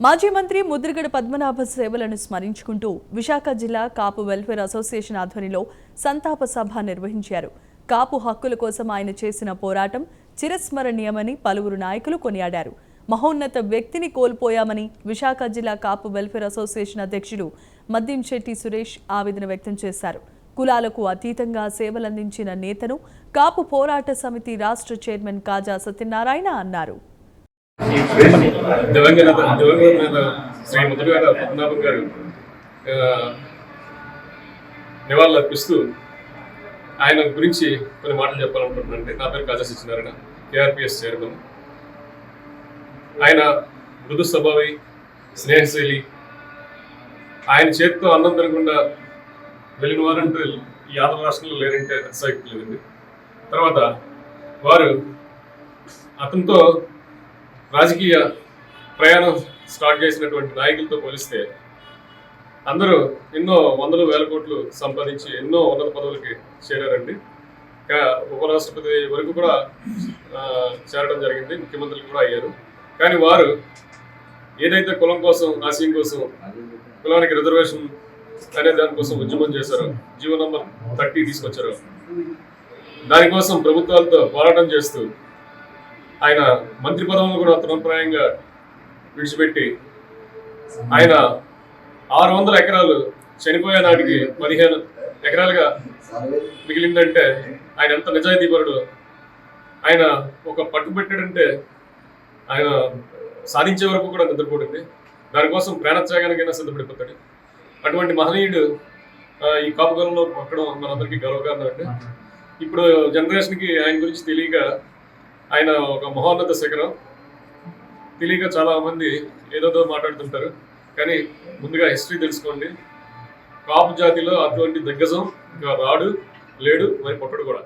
మాజీ మంత్రి ముద్రగడ పద్మనాభ సేవలను స్మరించుకుంటూ విశాఖ జిల్లా కాపు వెల్ఫేర్ అసోసియేషన్ ఆధ్వర్యంలో సంతాప సభ నిర్వహించారు. కాపు హక్కుల కోసం ఆయన చేసిన పోరాటం చిరస్మరణీయమని పలువురు నాయకులు కొనియాడారు. మహోన్నత వ్యక్తిని కోల్పోయామని విశాఖ జిల్లా కాపు వెల్ఫేర్ అసోసియేషన్ అధ్యక్షుడు మద్దింశెట్టి సురేష్ ఆవేదన వ్యక్తం చేశారు. కులాలకు అతీతంగా సేవలందించిన నేతను కాపు పోరాట సమితి రాష్ట్ర చైర్మన్ కాజా సత్యనారాయణ అన్నారు. దివంగత శ్రీ ముద్రగడ పద్మనాభం గారు నివాళులు అర్పిస్తూ ఆయన గురించి కొన్ని మాటలు చెప్పాలనుకుంటున్నానంటే, నా పేరు కాజా సత్యనారాయణ, కేఆర్పిఎస్ చైర్మన్. ఆయన మృదు స్వభావి, స్నేహశైలి. ఆయన చేతితో అన్నం తినకుండా వెళ్ళిన వారంటే ఈ ఆంధ్ర రాష్ట్రంలో లేరంటే అతిశయోక్తి లేదండి. తర్వాత వారు అతనితో రాజకీయ ప్రయాణం స్టార్ట్ చేసినటువంటి నాయకులతో పోలిస్తే అందరూ ఎన్నో వందలు వేల కోట్లు సంపాదించి ఎన్నో ఉన్నత పదవులకి చేరారండి. ఉపరాష్ట్రపతి వరకు కూడా చేరడం జరిగింది, ముఖ్యమంత్రులు కూడా అయ్యారు. కానీ వారు ఏదైతే కులం కోసం, ఆశయం కోసం, కులానికి రిజర్వేషన్ అనే దానికోసం ఉద్యమం చేశారో, జీవో నంబర్ 30 తీసుకొచ్చారు, దానికోసం ప్రభుత్వాలతో పోరాటం చేస్తూ ఆయన మంత్రి పదవులను కూడా తృణప్రాయంగా విడిచిపెట్టి ఆయన 600 ఎకరాలు చనిపోయే నాటికి 15 ఎకరాలుగా మిగిలిందంటే ఆయన ఎంత నిజాయితీపరుడు. ఆయన ఒక పట్టుబెట్టాడంటే ఆయన సాధించే వరకు కూడా నిద్రపోతుంది. దానికోసం ప్రాణత్యాగానికైనా సిద్ధపడిపోతాడు. అటువంటి మహనీయుడు ఈ కాపుకాలంలో పక్కడం మనందరికీ గర్వకారణం అంటే. ఇప్పుడు జనరేషన్కి ఆయన గురించి తెలియక, ఆయన ఒక మహోన్నత శిఖరం తెలియక చాలా మంది ఏదోదో మాట్లాడుతుంటారు. కానీ ముందుగా హిస్టరీ తెలుసుకోండి. కాపు జాతిలో అటువంటి దిగ్గజం ఇంకా రాడు, లేడు, మరి పుట్టడు కూడా.